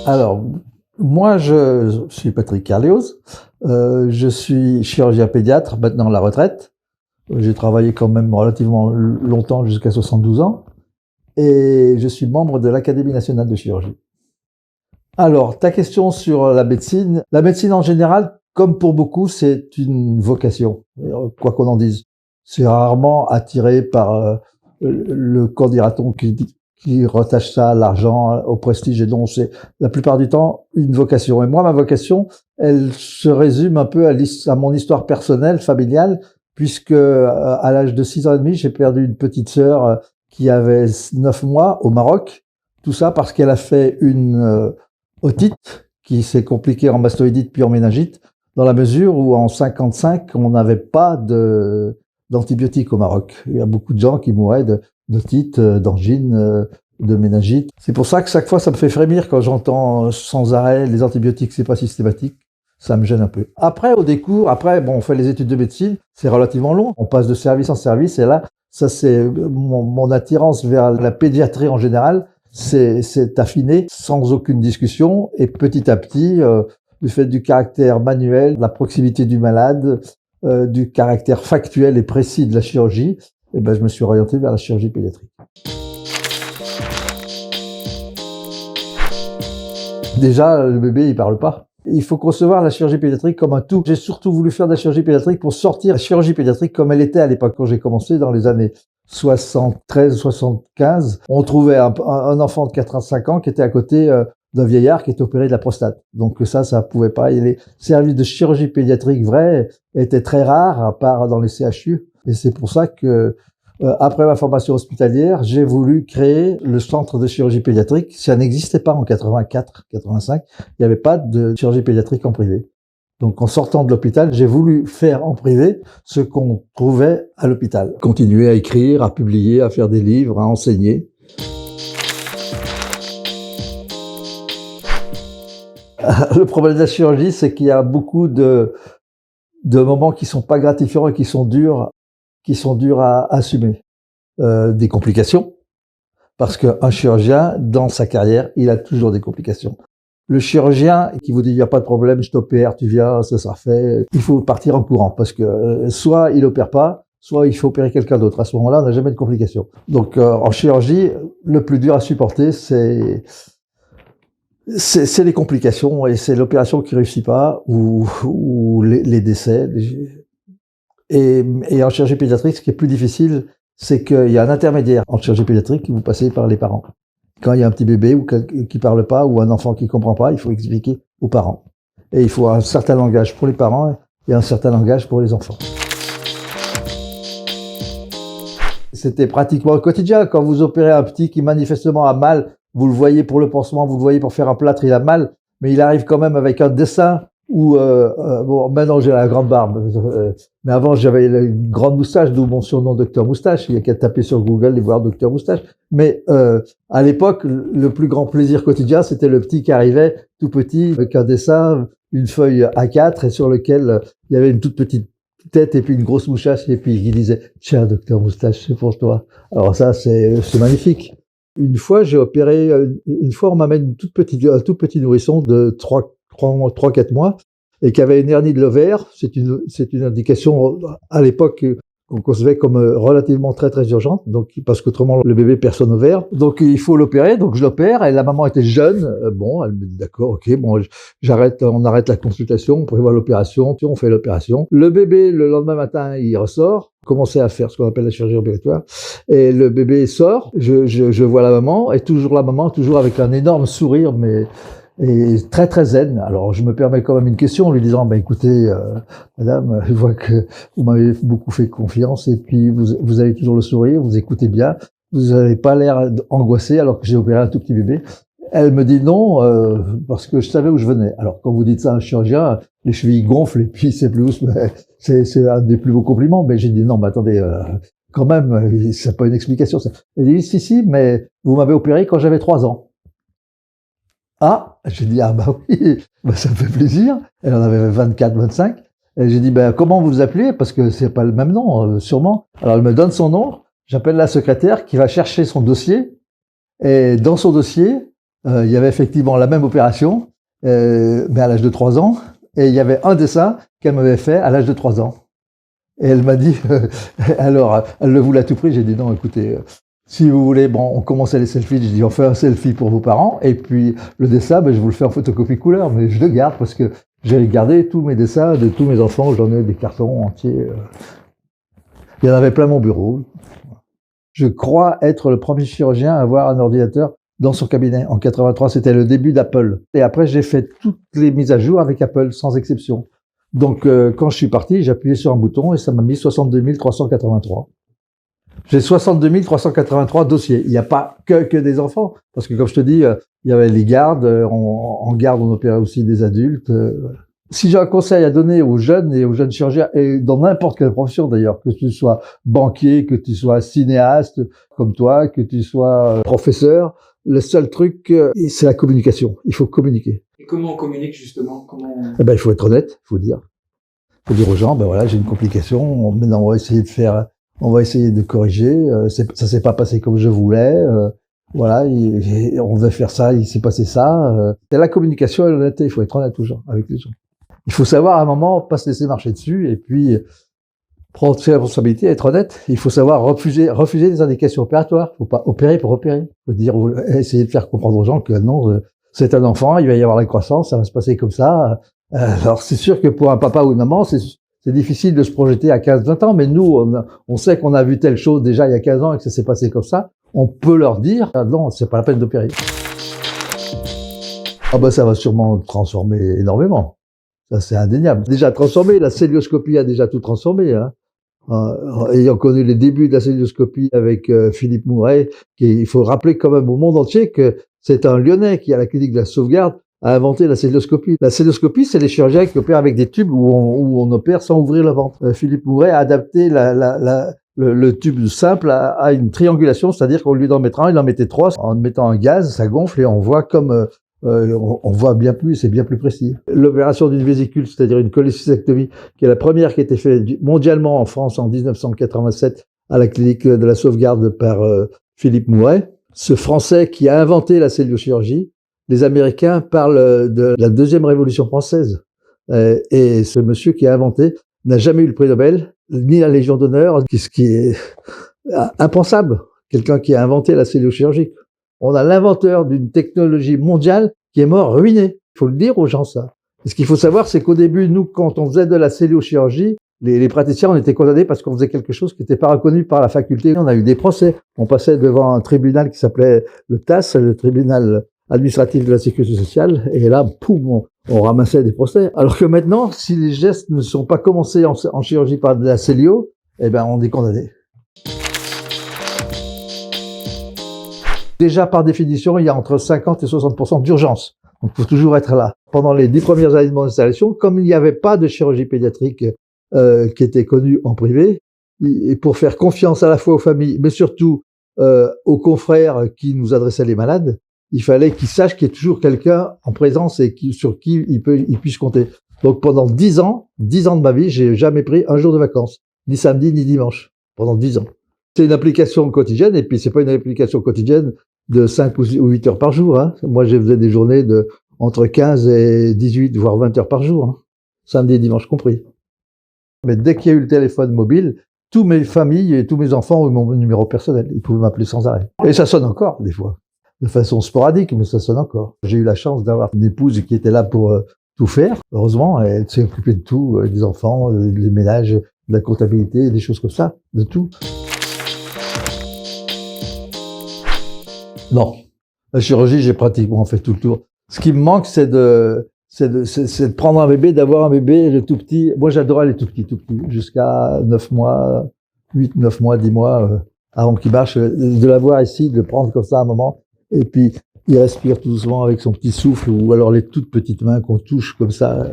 Alors, moi, je suis Patrick Carléos. Je suis chirurgien pédiatre, maintenant à la retraite. J'ai travaillé quand même relativement longtemps, jusqu'à 72 ans. Et je suis membre de l'Académie nationale de chirurgie. Alors, ta question sur la médecine en général, comme pour beaucoup, c'est une vocation, quoi qu'on en dise. C'est rarement attiré par le qu'en dira-t-on qui rattache ça à l'argent, au prestige, et donc c'est la plupart du temps une vocation. Et moi, ma vocation, elle se résume un peu à mon histoire personnelle, familiale, puisque à l'âge de 6 ans et demi, j'ai perdu une petite sœur qui avait 9 mois au Maroc. Tout ça parce qu'elle a fait une otite qui s'est compliquée en mastoïdite puis en méningite, dans la mesure où en 55, on n'avait pas d'antibiotiques au Maroc. Il y a beaucoup de gens qui mouraient d'otite, d'angine, de méningite. C'est pour ça que chaque fois, ça me fait frémir quand j'entends sans arrêt les antibiotiques, c'est pas systématique. Ça me gêne un peu. Après, on fait les études de médecine, c'est relativement long. On passe de service en service, et là, ça c'est mon attirance vers la pédiatrie en général, c'est affiné sans aucune discussion, et petit à petit, le fait du caractère manuel, de la proximité du malade, du caractère factuel et précis de la chirurgie, et ben je me suis orienté vers la chirurgie pédiatrique. Déjà, le bébé, il parle pas. Il faut concevoir la chirurgie pédiatrique comme un tout. J'ai surtout voulu faire de la chirurgie pédiatrique pour sortir la chirurgie pédiatrique comme elle était à l'époque, quand j'ai commencé dans les années 73-75. On trouvait un enfant de 4 à 5 ans qui était à côté d'un vieillard qui était opéré de la prostate. Donc ça pouvait pas. Et les services de chirurgie pédiatrique vrais étaient très rares, à part dans les CHU. Et c'est pour ça que après ma formation hospitalière, j'ai voulu créer le centre de chirurgie pédiatrique. Ça n'existait pas en 84-85. Il n'y avait pas de chirurgie pédiatrique en privé. Donc en sortant de l'hôpital, j'ai voulu faire en privé ce qu'on trouvait à l'hôpital. Continuer à écrire, à publier, à faire des livres, à enseigner. Le problème de la chirurgie, c'est qu'il y a beaucoup de moments qui sont pas gratifiants et qui sont durs à assumer. Des complications, parce qu'un chirurgien, dans sa carrière, il a toujours des complications. Le chirurgien qui vous dit, il n'y a pas de problème, je t'opère, tu viens, ça sera fait, il faut partir en courant, parce que soit il opère pas, soit il faut opérer quelqu'un d'autre. À ce moment-là, on n'a jamais de complications. Donc en chirurgie, le plus dur à supporter, c'est les complications, et c'est l'opération qui réussit pas, ou les décès. Et en chirurgie pédiatrique, ce qui est plus difficile, c'est qu'il y a un intermédiaire en chirurgie pédiatrique, vous passez par les parents. Quand il y a un petit bébé ou qui parle pas, ou un enfant qui comprend pas, il faut expliquer aux parents. Et il faut un certain langage pour les parents et un certain langage pour les enfants. C'était pratiquement le quotidien. Quand vous opérez un petit qui manifestement a mal, vous le voyez pour le pansement, vous le voyez pour faire un plâtre, il a mal, mais il arrive quand même avec un dessin. Ou bon, maintenant j'ai la grande barbe, mais avant j'avais une grande moustache, d'où mon surnom Docteur Moustache. Il y a qu'à taper sur Google et voir Docteur Moustache. Mais à l'époque, le plus grand plaisir quotidien, c'était le petit qui arrivait tout petit avec un dessin, une feuille A4, et sur lequel il y avait une toute petite tête et puis une grosse moustache, et puis il disait « Tiens, Docteur Moustache, c'est pour toi ». Alors ça, c'est magnifique. Une fois, j'ai opéré, on m'amène un tout petit nourrisson de 3-4 mois, et qui avait une hernie de l'ovaire. C'est une indication à l'époque qu'on concevait comme relativement très très urgente, donc parce qu'autrement le bébé perd son ovaire. Donc il faut l'opérer, donc je l'opère, et la maman était jeune. Bon, elle me dit d'accord, ok, bon, on arrête la consultation, on prévoit l'opération, on fait l'opération. Le bébé, le lendemain matin, il ressort, commençait à faire ce qu'on appelle la chirurgie ambulatoire, et le bébé sort, je vois la maman, et toujours la maman, toujours avec un énorme sourire, mais et très très zen. Alors je me permets quand même une question en lui disant, écoutez, madame, je vois que vous m'avez beaucoup fait confiance, et puis vous avez toujours le sourire, vous écoutez bien, vous n'avez pas l'air angoissé alors que j'ai opéré un tout petit bébé. Elle me dit non, parce que je savais où je venais. Alors quand vous dites ça à un chirurgien, les chevilles gonflent, et puis c'est un des plus beaux compliments. Mais j'ai dit non, mais attendez, quand même, c'est pas une explication. Elle dit si, mais vous m'avez opéré quand j'avais 3 ans. Ah, j'ai dit, ah oui, ça me fait plaisir. Elle en avait 24, 25. Et j'ai dit, comment vous vous appelez? Parce que c'est pas le même nom, sûrement. Alors elle me donne son nom, j'appelle la secrétaire qui va chercher son dossier. Et dans son dossier, il y avait effectivement la même opération, mais à l'âge de 3 ans, et il y avait un dessin qu'elle m'avait fait à l'âge de 3 ans. Et elle m'a dit, alors, elle le voulait à tout prix, j'ai dit non, écoutez, si vous voulez, bon, on commençait les selfies, j'ai dit on fait un selfie pour vos parents, et puis le dessin, ben, je vous le fais en photocopie couleur, mais je le garde parce que j'ai gardé tous mes dessins de tous mes enfants, j'en ai des cartons entiers. Il y en avait plein mon bureau. Je crois être le premier chirurgien à avoir un ordinateur dans son cabinet. En 83, c'était le début d'Apple. Et après, j'ai fait toutes les mises à jour avec Apple, sans exception. Donc, quand je suis parti, j'ai appuyé sur un bouton et ça m'a mis 62 383. J'ai 62 383 dossiers. Il n'y a pas que des enfants. Parce que, comme je te dis, il y avait les gardes. En garde, on opérait aussi des adultes. Si j'ai un conseil à donner aux jeunes et aux jeunes chirurgiens, et dans n'importe quelle profession d'ailleurs, que tu sois banquier, que tu sois cinéaste comme toi, que tu sois professeur, le seul truc, c'est la communication. Il faut communiquer. Et comment on communique justement? Eh ben, il faut être honnête, il faut dire. Il faut dire aux gens, ben voilà, j'ai une complication, maintenant on va essayer de faire, on va essayer de corriger, ça s'est pas passé comme je voulais, voilà, on devait faire ça, il s'est passé ça. C'est la communication et l'honnêteté, il faut être honnête aux gens, avec les gens. Il faut savoir à un moment pas se laisser marcher dessus et puis prendre ses responsabilités, être honnête. Il faut savoir refuser des indications opératoires. Il faut pas opérer pour opérer. Il faut dire, essayer de faire comprendre aux gens que non, c'est un enfant, il va y avoir la croissance, ça va se passer comme ça. Alors c'est sûr que pour un papa ou une maman, c'est difficile de se projeter à 15-20 ans, mais nous, on sait qu'on a vu telle chose déjà il y a 15 ans et que ça s'est passé comme ça. On peut leur dire, non, c'est pas la peine d'opérer. Ah ben ça va sûrement transformer énormément. Ça, c'est indéniable. Déjà transformé, la célioscopie a déjà tout transformé. Hein. Ayant connu les débuts de la célioscopie avec Philippe Mouret, il faut rappeler quand même au monde entier que c'est un Lyonnais qui, à la clinique de la Sauvegarde, a inventé la célioscopie. La célioscopie, c'est les chirurgiens qui opèrent avec des tubes où on opère sans ouvrir le ventre. Philippe Mouret a adapté le tube simple à une triangulation, c'est-à-dire qu'au lieu d'en mettre un, il en mettait 3. En mettant un gaz, ça gonfle et on voit comme... on voit bien plus, c'est bien plus précis. L'opération d'une vésicule, c'est-à-dire une cholécystectomie, qui est la première qui a été faite mondialement en France en 1987 à la clinique de la Sauvegarde par Philippe Mouret. Ce Français qui a inventé la celluliochirurgie, les Américains parlent de la deuxième révolution française. Et ce monsieur qui a inventé n'a jamais eu le prix Nobel, ni la Légion d'honneur, ce qui est impensable. Quelqu'un qui a inventé la celluliochirurgie. On a l'inventeur d'une technologie mondiale qui est mort ruiné. Il faut le dire aux gens, ça. Et ce qu'il faut savoir, c'est qu'au début, nous, quand on faisait de la celluliochirurgie, les praticiens, on était condamnés parce qu'on faisait quelque chose qui n'était pas reconnu par la faculté. On a eu des procès. On passait devant un tribunal qui s'appelait le TAS, le tribunal administratif de la sécurité sociale, et là, poum, on ramassait des procès. Alors que maintenant, si les gestes ne sont pas commencés en chirurgie par de la cellio, eh ben, on est condamné. Déjà, par définition, il y a entre 50 et 60% d'urgence. Donc, il faut toujours être là. Pendant les 10 premières années de mon installation, comme il n'y avait pas de chirurgie pédiatrique qui était connue en privé, et pour faire confiance à la fois aux familles, mais surtout aux confrères qui nous adressaient les malades, il fallait qu'ils sachent qu'il y ait toujours quelqu'un en présence et sur qui ils puissent compter. Donc, pendant 10 ans de ma vie, j'ai jamais pris un jour de vacances, ni samedi, ni dimanche, pendant 10 ans. C'est une application quotidienne, et puis c'est pas une application quotidienne de 5 ou 8 heures par jour. Hein. Moi, je faisais des journées de entre 15 et 18, voire 20 heures par jour, hein. Samedi et dimanche compris. Mais dès qu'il y a eu le téléphone mobile, toutes mes familles et tous mes enfants ont eu mon numéro personnel. Ils pouvaient m'appeler sans arrêt. Et ça sonne encore, des fois. De façon sporadique, mais ça sonne encore. J'ai eu la chance d'avoir une épouse qui était là pour tout faire. Heureusement, elle s'est occupée de tout, des enfants, des ménages, de la comptabilité, des choses comme ça, de tout. Non. La chirurgie, j'ai pratiquement fait tout le tour. Ce qui me manque, c'est de prendre un bébé, d'avoir un bébé, le tout petit. Moi, j'adorais les tout petits, jusqu'à 9 mois, 8, 9 mois, 10 mois, avant qu'il marche, de l'avoir ici, de le prendre comme ça à un moment. Et puis, il respire tout doucement avec son petit souffle, ou alors les toutes petites mains qu'on touche comme ça,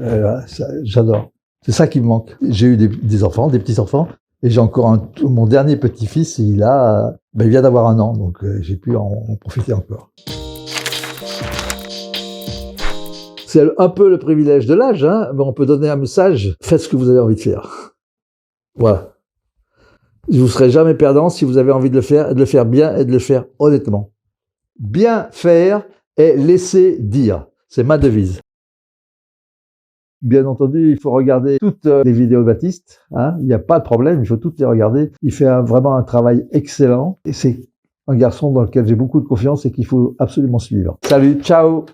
j'adore. C'est ça qui me manque. J'ai eu des enfants, des petits-enfants, et j'ai encore mon dernier petit-fils, il vient d'avoir 1 an, donc j'ai pu en profiter encore. C'est un peu le privilège de l'âge, hein, mais on peut donner un message, faites ce que vous avez envie de faire. Voilà. Vous ne serez jamais perdant si vous avez envie de le faire bien et de le faire honnêtement. Bien faire et laisser dire. C'est ma devise. Bien entendu, il faut regarder toutes les vidéos de Baptiste. Hein, il n'y a pas de problème, il faut toutes les regarder. Il fait vraiment un travail excellent. Et c'est un garçon dans lequel j'ai beaucoup de confiance et qu'il faut absolument suivre. Salut, ciao!